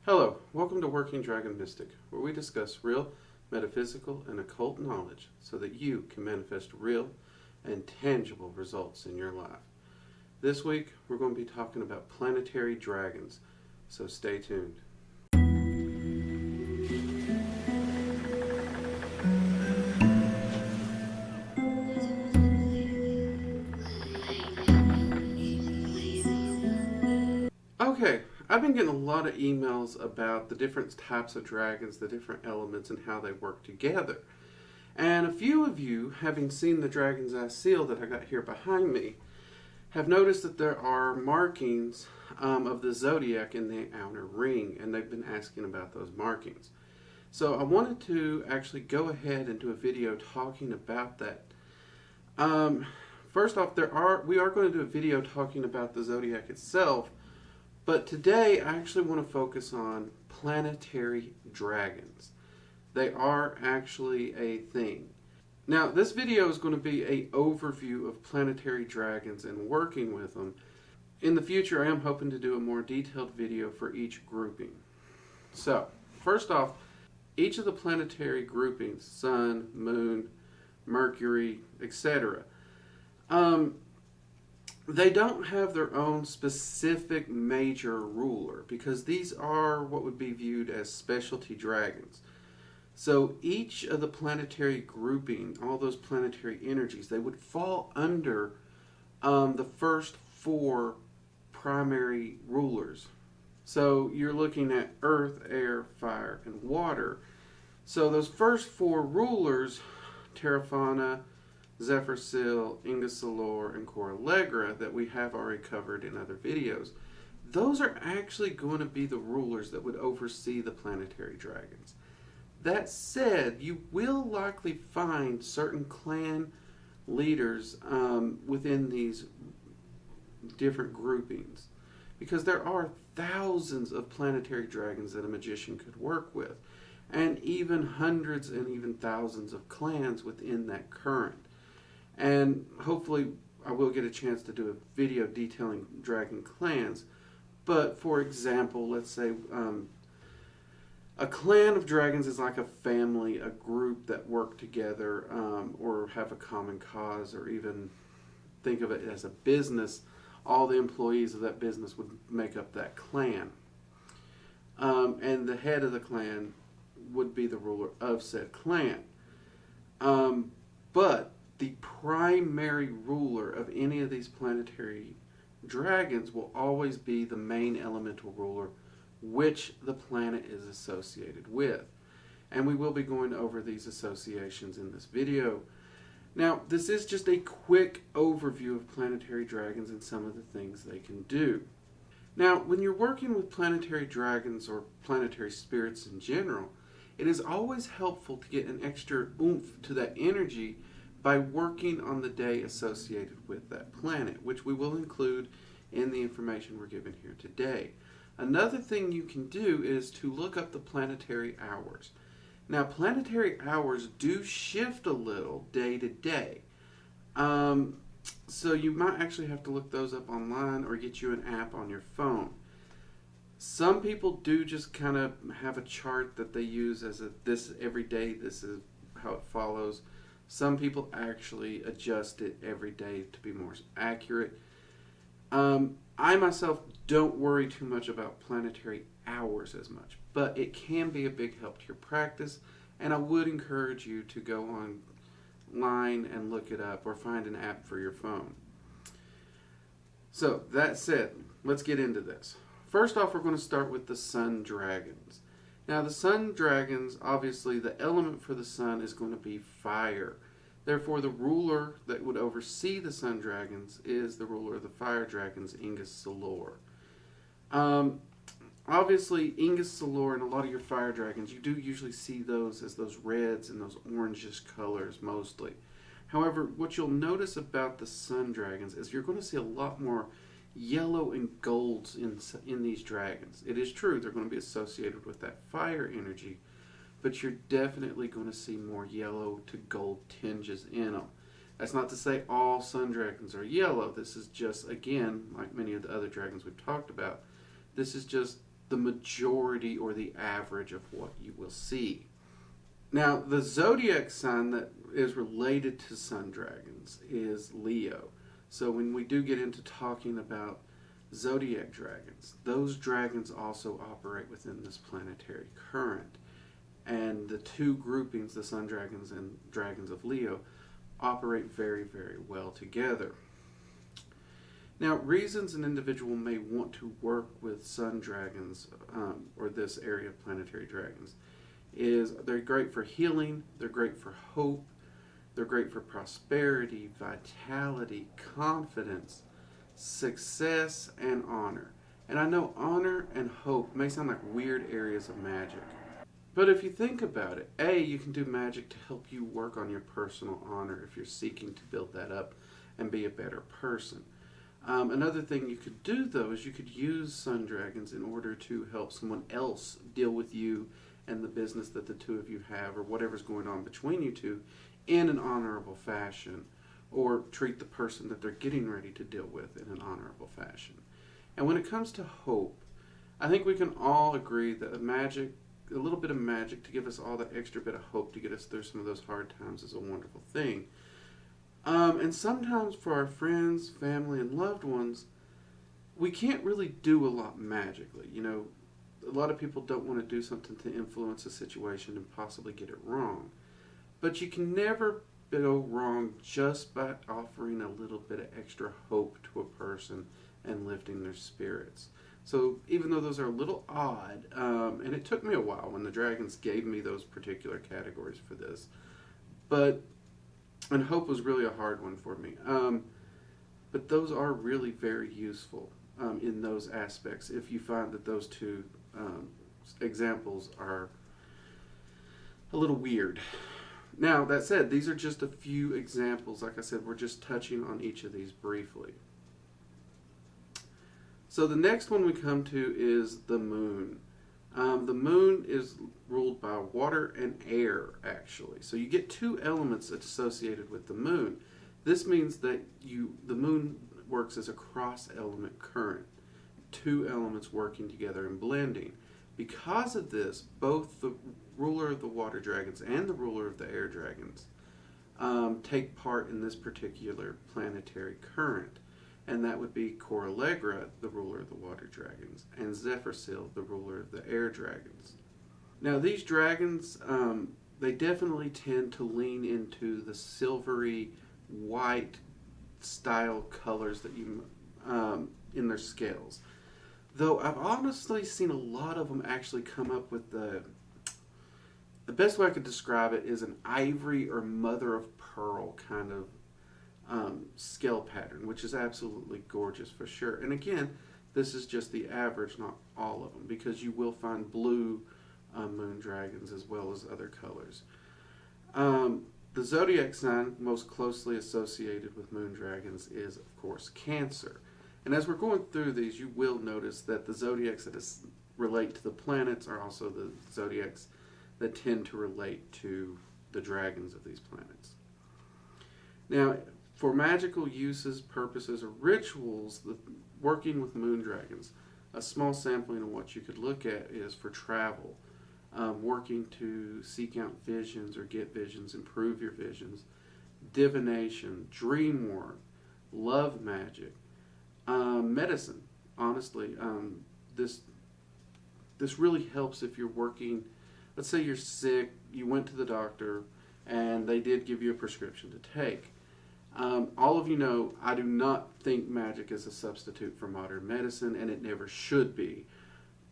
Hello, welcome to Working Dragon Mystic, where we discuss real, metaphysical, and occult knowledge so that you can manifest real and tangible results in your life. This week, we're going to be talking about planetary dragons, so stay tuned. Okay, I've been getting a lot of emails about the different types of dragons, the different elements, and how they work together. And a few of you, having seen the Dragon's Eye seal that I got here behind me, have noticed that there are markings of the zodiac in the outer ring, and they've been asking about those markings. So I wanted to actually go ahead and do a video talking about that. First off, we are going to do a video talking about the zodiac itself, but today I actually want to focus on planetary dragons. They are actually a thing. Now, this video is going to be an overview of planetary dragons and working with them. In the future, I am hoping to do a more detailed video for each grouping. So, first off, each of the planetary groupings, Sun, Moon, Mercury, etc., they don't have their own specific major ruler because these are what would be viewed as specialty dragons. So each of the planetary grouping, all those planetary energies, they would fall under the first four primary rulers. So you're looking at earth, air, fire, and water. So those first four rulers, Terra Fauna, Zephyr-Sil, Ingasalor, and Coralegra, that we have already covered in other videos, those are actually going to be the rulers that would oversee the planetary dragons. That said, you will likely find certain clan leaders within these different groupings, because there are thousands of planetary dragons that a magician could work with, and even hundreds and even thousands of clans within that current. And hopefully I will get a chance to do a video detailing dragon clans. But for example, let's say a clan of dragons is like a family, a group that work together or have a common cause, or even think of it as a business. All the employees of that business would make up that clan. And the head of the clan would be the ruler of said clan. But the primary ruler of any of these planetary dragons will always be the main elemental ruler, which the planet is associated with. And we will be going over these associations in this video. Now, this is just a quick overview of planetary dragons and some of the things they can do. Now, when you're working with planetary dragons or planetary spirits in general, it is always helpful to get an extra oomph to that energy by working on the day associated with that planet, which we will include in the information we're given here today. Another thing you can do is to look up the planetary hours. Now, planetary hours do shift a little day to day. So you might actually have to look those up online or get you an app on your phone. Some people do just kind of have a chart that they use as this every day, this is how it follows. Some people actually adjust it every day to be more accurate. I myself don't worry too much about planetary hours as much, but it can be a big help to your practice, and I would encourage you to go online and look it up or find an app for your phone. So that said, let's get into this. First off, we're going to start with the Sun Dragons. Now, the Sun Dragons, obviously, the element for the Sun is going to be fire. Therefore, the ruler that would oversee the Sun Dragons is the ruler of the Fire Dragons, Ingasalor. Obviously, Ingasalor and a lot of your Fire Dragons, you do usually see those as those reds and those orangish colors mostly. However, what you'll notice about the Sun Dragons is you're going to see a lot more yellow and golds in these dragons. It is true, they're going to be associated with that fire energy, but you're definitely going to see more yellow to gold tinges in them. That's not to say all Sun Dragons are yellow. This is just, again, like many of the other dragons we've talked about, this is just the majority or the average of what you will see. Now, the zodiac sign that is related to sun dragons is Leo. So when we do get into talking about zodiac dragons, those dragons also operate within this planetary current. And the two groupings, the sun dragons and dragons of Leo, operate very, very well together. Now, reasons an individual may want to work with sun dragons, or this area of planetary dragons, is they're great for healing, they're great for hope, they're great for prosperity, vitality, confidence, success, and honor. And I know honor and hope may sound like weird areas of magic. But if you think about it, A, you can do magic to help you work on your personal honor if you're seeking to build that up and be a better person. Another thing you could do, though, is you could use sun dragons in order to help someone else deal with you and the business that the two of you have, or whatever's going on between you two, in an honorable fashion, or treat the person that they're getting ready to deal with in an honorable fashion. And when it comes to hope, I think we can all agree that a little bit of magic to give us all that extra bit of hope to get us through some of those hard times is a wonderful thing. And sometimes for our friends, family, and loved ones, we can't really do a lot magically. You know, a lot of people don't want to do something to influence a situation and possibly get it wrong. But you can never go wrong just by offering a little bit of extra hope to a person and lifting their spirits. So even though those are a little odd, and it took me a while when the dragons gave me those particular categories for this, and hope was really a hard one for me. But those are really very useful in those aspects if you find that those two examples are a little weird. Now, that said, these are just a few examples. Like I said, we're just touching on each of these briefly. So the next one we come to is the moon. The moon is ruled by water and air, actually. So you get two elements associated with the moon. This means that the moon works as a cross-element current. Two elements working together and blending. Because of this, both the ruler of the water dragons and the ruler of the air dragons take part in this particular planetary current. And that would be Coralegra, the ruler of the water dragons, and Zephyrsil, the ruler of the air dragons. Now, these dragons, they definitely tend to lean into the silvery white style colors that you in their scales. Though I've honestly seen a lot of them actually come up with the best way I could describe it is an ivory or mother of pearl kind of scale pattern, which is absolutely gorgeous for sure. And again, this is just the average, not all of them, because you will find blue moon dragons as well as other colors. The zodiac sign most closely associated with moon dragons is, of course, Cancer. And as we're going through these, you will notice that the zodiacs that relate to the planets are also the zodiacs that tend to relate to the dragons of these planets. Now, for magical uses, purposes, or rituals, working with moon dragons, a small sampling of what you could look at is for travel, working to seek out visions or get visions, improve your visions, divination, dream work, love magic, medicine. Honestly, this really helps if you're working. Let's say you're sick, you went to the doctor, and they did give you a prescription to take. All of you know I do not think magic is a substitute for modern medicine, and it never should be.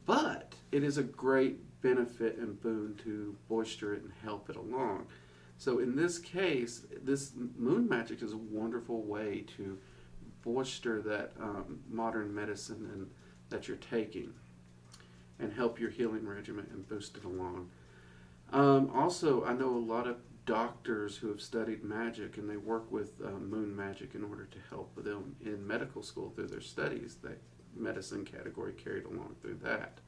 But it is a great benefit and boon to bolster it and help it along. So in this case, this moon magic is a wonderful way to bolster that modern medicine and that you're taking and help your healing regimen and boost it along. Also, I know a lot of doctors who have studied magic, and they work with moon magic in order to help them in medical school through their studies. That medicine category carried along through that.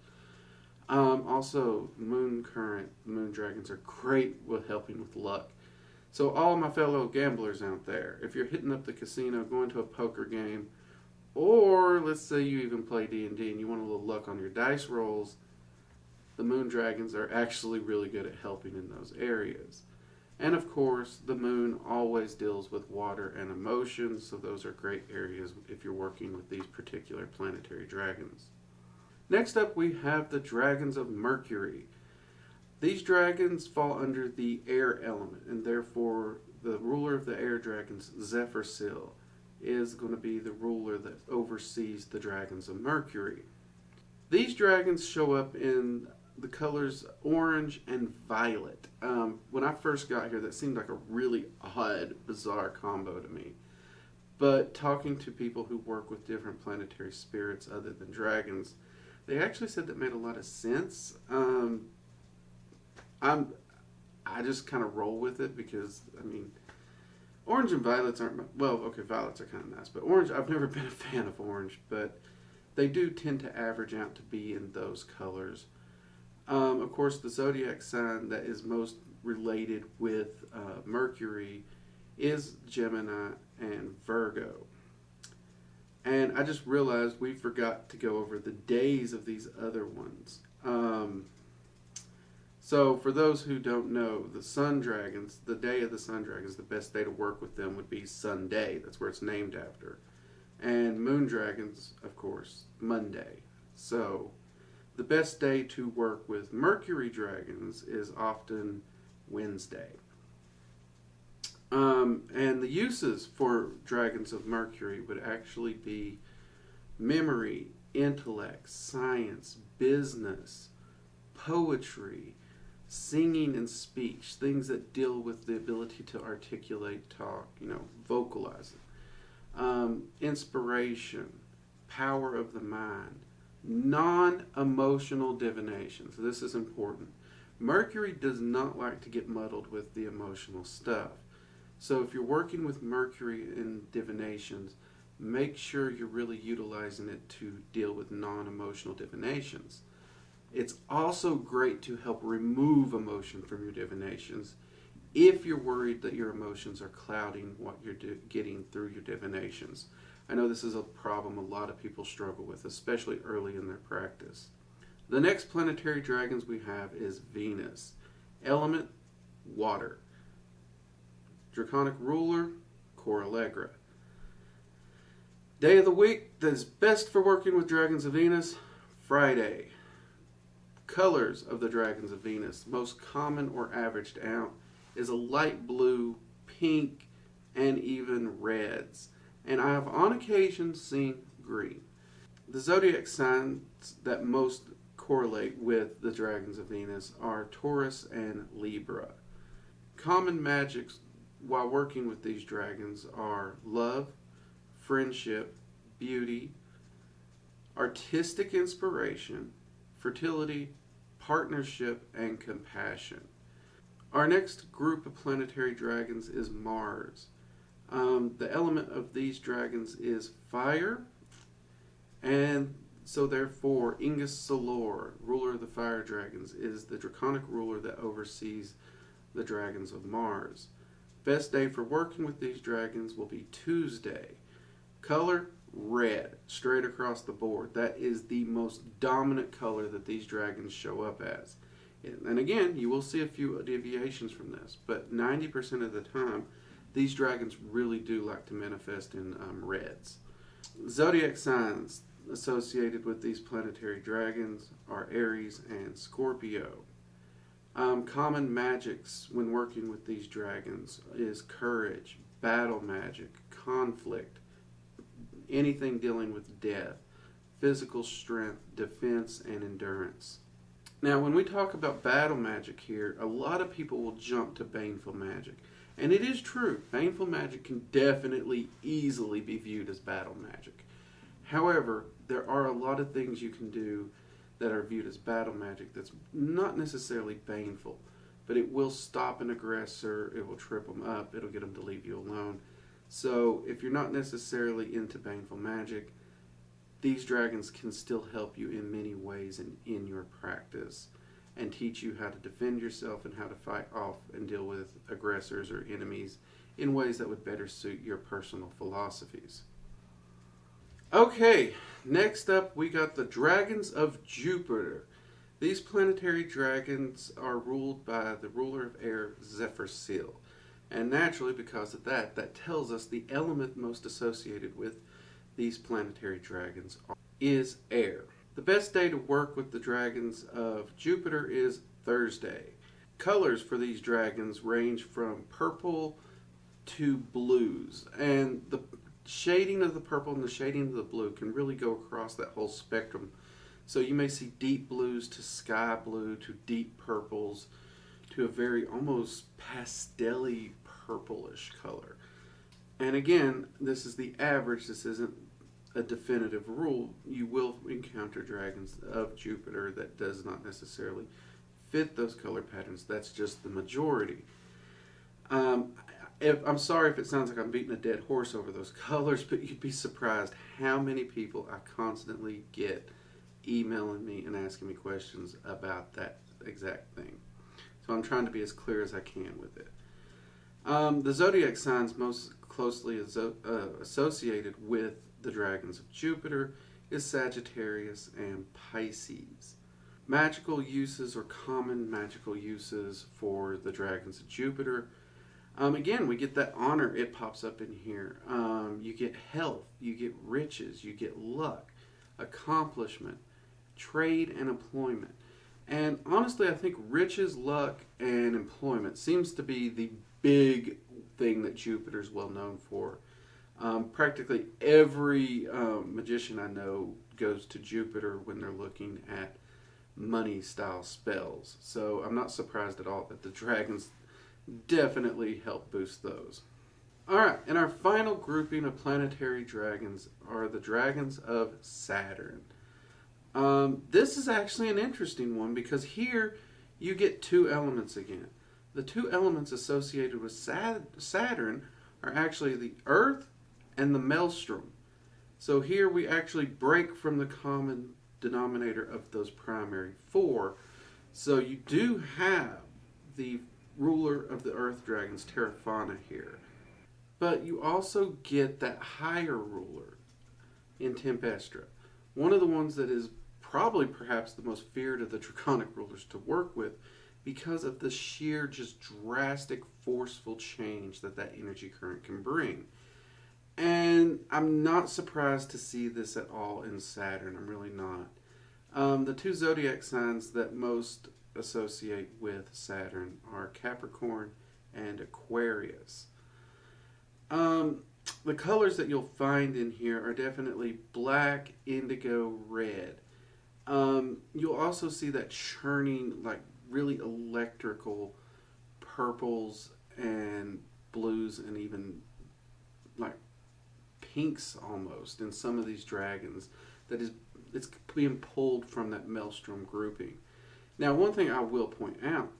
Also, moon dragons are great with helping with luck. So all my fellow gamblers out there, if you're hitting up the casino, going to a poker game, Or let's say you even play D&D and you want a little luck on your dice rolls, the moon dragons are actually really good at helping in those areas. And of course, the moon always deals with water and emotions, so those are great areas if you're working with these particular planetary dragons. Next up, we have the dragons of Mercury. These dragons fall under the air element, and therefore the ruler of the air dragons, Zephyr, is going to be the ruler that oversees the dragons of Mercury. These dragons show up in the colors orange and violet. When I first got here, that seemed like a really odd, bizarre combo to me. But talking to people who work with different planetary spirits other than dragons, they actually said that made a lot of sense. I just kind of roll with it because, I mean, orange and violets aren't, well, okay, violets are kind of nice, but orange, I've never been a fan of orange, but they do tend to average out to be in those colors. Of course, the zodiac sign that is most related with Mercury is Gemini and Virgo. And I just realized we forgot to go over the days of these other ones. So for those who don't know, the Sun Dragons, the day of the Sun Dragons, the best day to work with them would be Sunday. That's where it's named after. And Moon Dragons, of course, Monday. So the best day to work with Mercury Dragons is often Wednesday. And the uses for Dragons of Mercury would actually be memory, intellect, science, business, poetry, singing and speech, things that deal with the ability to articulate, talk, vocalizing. Inspiration, power of the mind, non-emotional divination. So this is important. Mercury does not like to get muddled with the emotional stuff. So if you're working with Mercury in divinations, make sure you're really utilizing it to deal with non-emotional divinations. It's also great to help remove emotion from your divinations if you're worried that your emotions are clouding what you're getting through your divinations. I know this is a problem a lot of people struggle with, especially early in their practice. The next planetary dragons we have is Venus. Element, water. Draconic ruler, Coralegra. Day of the week that is best for working with dragons of Venus, Friday. Colors of the dragons of Venus, most common or averaged out, is a light blue, pink, and even reds. And I have on occasion seen green. The zodiac signs that most correlate with the dragons of Venus are Taurus and Libra. Common magics while working with these dragons are love, friendship, beauty, artistic inspiration, fertility, partnership, and compassion. Our next group of planetary dragons is Mars. The element of these dragons is fire, and so therefore Ingus Solor, ruler of the fire dragons, is the draconic ruler that oversees the dragons of Mars. Best day for working with these dragons will be Tuesday. Color, red, straight across the board. That is the most dominant color that these dragons show up as. And again, you will see a few deviations from this, but 90% of the time, these dragons really do like to manifest in reds. Zodiac signs associated with these planetary dragons are Aries and Scorpio. Common magics when working with these dragons is courage, battle magic, conflict, anything dealing with death, physical strength, defense, and endurance. Now, when we talk about battle magic here, a lot of people will jump to baneful magic. And it is true, baneful magic can definitely easily be viewed as battle magic. However, there are a lot of things you can do that are viewed as battle magic that's not necessarily baneful, but it will stop an aggressor, it will trip them up, it'll get them to leave you alone. So if you're not necessarily into baneful magic, these dragons can still help you in many ways in your practice and teach you how to defend yourself and how to fight off and deal with aggressors or enemies in ways that would better suit your personal philosophies. Okay, next up we got the Dragons of Jupiter. These planetary dragons are ruled by the ruler of air, Zephyr. And naturally, because of that, that tells us the element most associated with these planetary dragons is air. The best day to work with the dragons of Jupiter is Thursday. Colors for these dragons range from purple to blues, and the shading of the purple and the shading of the blue can really go across that whole spectrum. So you may see deep blues to sky blue to deep purples to a very almost pastel-y purplish color. And again, this is the average. This isn't a definitive rule. You will encounter dragons of Jupiter that does not necessarily fit those color patterns. That's just the majority. I'm sorry if it sounds like I'm beating a dead horse over those colors, but you'd be surprised how many people I constantly get emailing me and asking me questions about that exact thing. So I'm trying to be as clear as I can with it. The zodiac signs most closely associated with the dragons of Jupiter is Sagittarius and Pisces. Magical uses or common magical uses for the dragons of Jupiter. Again, we get that honor. It pops up in here. You get health, you get riches, you get luck, accomplishment, trade, and employment. And honestly, I think riches, luck, and employment seems to be the big thing that Jupiter's well known for. Practically every magician I know goes to Jupiter when they're looking at money style spells. So I'm not surprised at all that the dragons definitely help boost those. Alright, and our final grouping of planetary dragons are the dragons of Saturn. This is actually an interesting one because here you get two elements again. The two elements associated with Saturn are actually the Earth and the Maelstrom. So here we actually break from the common denominator of those primary four. So you do have the ruler of the Earth dragons, Terrafauna, here. But you also get that higher ruler in Tempestra. One of the ones that is probably perhaps the most feared of the draconic rulers to work with because of the sheer just drastic forceful change that that energy current can bring. And I'm not surprised to see this at all in Saturn. I'm really not. The two zodiac signs that most associate with Saturn are Capricorn and Aquarius. The colors that you'll find in here are definitely black, indigo, red. You'll also see that churning, like really electrical purples and blues and even like pinks almost in some of these dragons. It's being pulled from that Maelstrom grouping. Now, one thing I will point out,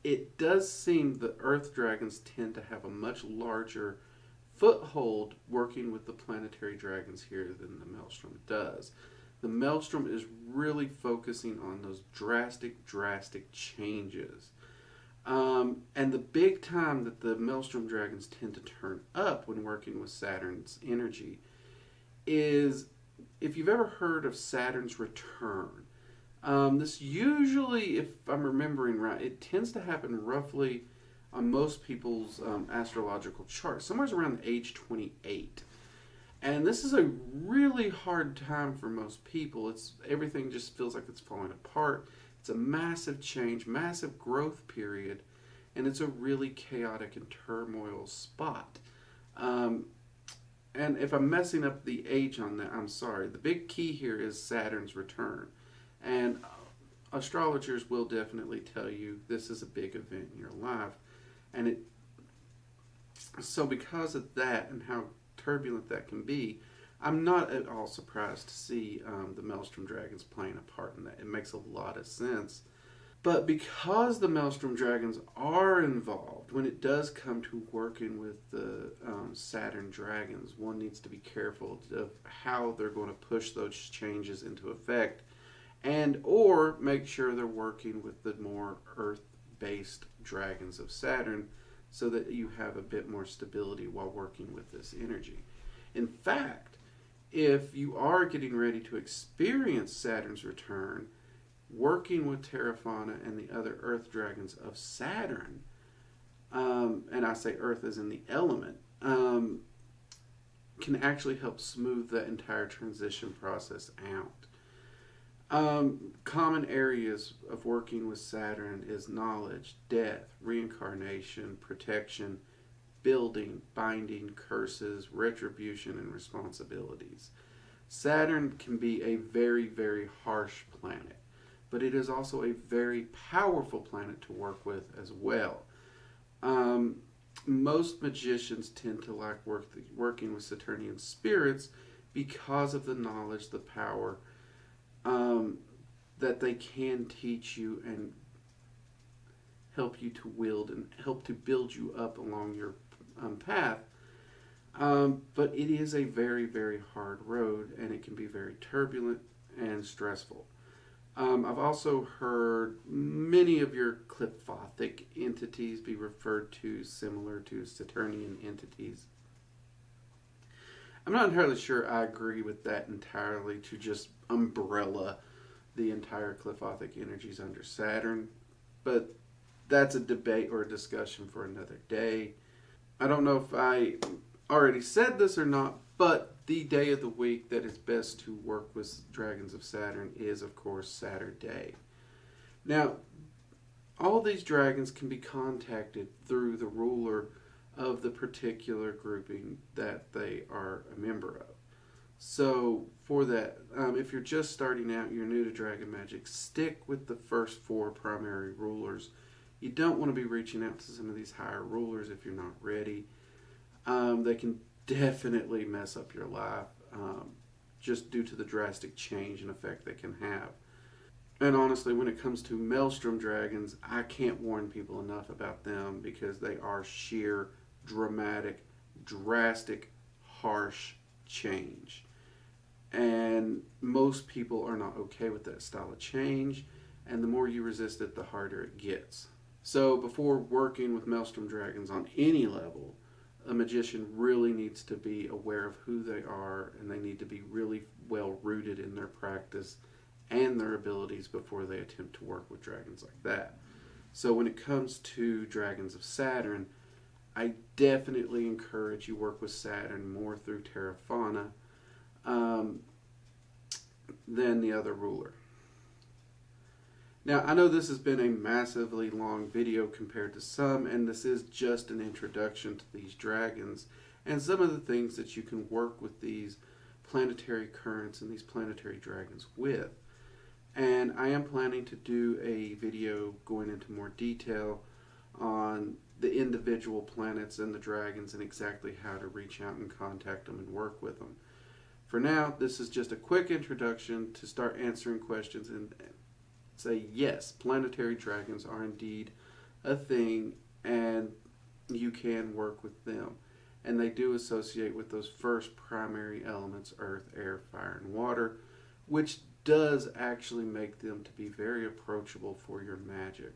it does seem the Earth dragons tend to have a much larger foothold working with the planetary dragons here than the Maelstrom does. The Maelstrom is really focusing on those drastic changes. And the big time that the Maelstrom dragons tend to turn up when working with Saturn's energy is, if you've ever heard of Saturn's return, this usually, if I'm remembering right, it tends to happen roughly on most people's astrological charts, somewhere around age 28. And this is a really hard time for most people. Everything just feels like it's falling apart. It's a massive change, massive growth period, and it's a really chaotic and turmoil spot. And if I'm messing up the age on that, I'm sorry. The big key here is Saturn's return. And astrologers will definitely tell you this is a big event in your life. And so because of that and how turbulent that can be, I'm not at all surprised to see the Maelstrom Dragons playing a part in that. It makes a lot of sense. But because the Maelstrom Dragons are involved, when it does come to working with the Saturn Dragons, one needs to be careful of how they're going to push those changes into effect, and or make sure they're working with the more Earth-based dragons of Saturn so that you have a bit more stability while working with this energy. In fact, if you are getting ready to experience Saturn's return, working with Terrafauna and the other Earth Dragons of Saturn, and I say Earth as in the element, can actually help smooth that entire transition process out. Common areas of working with Saturn is knowledge, death, reincarnation, protection, building, binding, curses, retribution, and responsibilities. Saturn can be a very, very harsh planet, but it is also a very powerful planet to work with as well. Most magicians tend to like working with Saturnian spirits because of the knowledge, the power that they can teach you and help you to wield and help to build you up along your path. But it is a very, very hard road, and it can be very turbulent and stressful. I've also heard many of your Qliphothic entities be referred to similar to Saturnian entities. I'm not entirely sure I agree with that entirely, to just umbrella the entire Qliphothic energies under Saturn, but that's a debate or a discussion for another day. I don't know if I already said this or not, but the day of the week that is best to work with Dragons of Saturn is, of course, Saturday. Now, all these dragons can be contacted through the ruler of the particular grouping that they are a member of. So, for that, if you're just starting out, you're new to Dragon Magic, stick with the first 4 primary rulers. You don't want to be reaching out to some of these higher rulers if you're not ready. They can definitely mess up your life just due to the drastic change and effect they can have. And honestly, when it comes to Maelstrom Dragons, I can't warn people enough about them because they are sheer, dramatic, drastic, harsh change. And most people are not okay with that style of change, and the more you resist it, the harder it gets. So before working with Maelstrom Dragons on any level, a magician really needs to be aware of who they are, and they need to be really well rooted in their practice and their abilities before they attempt to work with dragons like that. So when it comes to Dragons of Saturn, I definitely encourage you work with Saturn more through Terrafauna than the other ruler. Now, I know this has been a massively long video compared to some, and this is just an introduction to these dragons and some of the things that you can work with these planetary currents and these planetary dragons with. And I am planning to do a video going into more detail on the individual planets and the dragons and exactly how to reach out and contact them and work with them. For now, this is just a quick introduction to start answering questions and say, yes, planetary dragons are indeed a thing, and you can work with them. And they do associate with those first primary elements, earth, air, fire, and water, which does actually make them to be very approachable for your magic.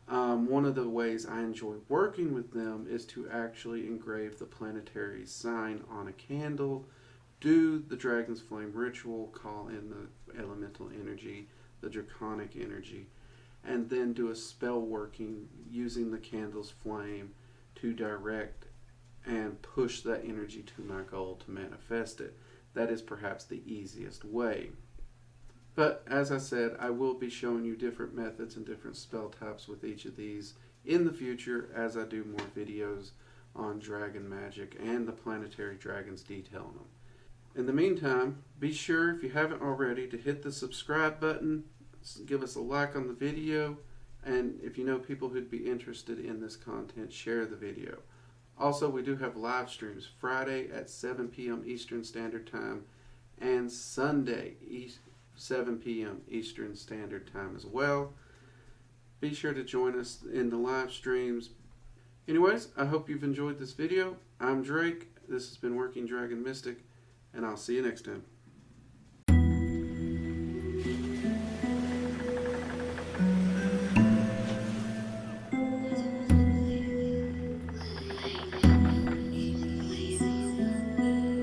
One of the ways I enjoy working with them is to actually engrave the planetary sign on a candle, do the Dragon's Flame ritual, call in the elemental energy, the draconic energy, and then do a spell working using the candle's flame to direct and push that energy to my goal to manifest it. That is perhaps the easiest way. But as I said, I will be showing you different methods and different spell types with each of these in the future as I do more videos on dragon magic and the planetary dragons detailing them. In the meantime, be sure, if you haven't already, to hit the subscribe button, give us a like on the video, and if you know people who'd be interested in this content, share the video. Also, we do have live streams Friday at 7 p.m. Eastern Standard Time and Sunday 7 p.m. Eastern Standard Time as well. Be sure to join us in the live streams. Anyways, I hope you've enjoyed this video. I'm Drake. This has been Working Dragon Mystic, and I'll see you next time.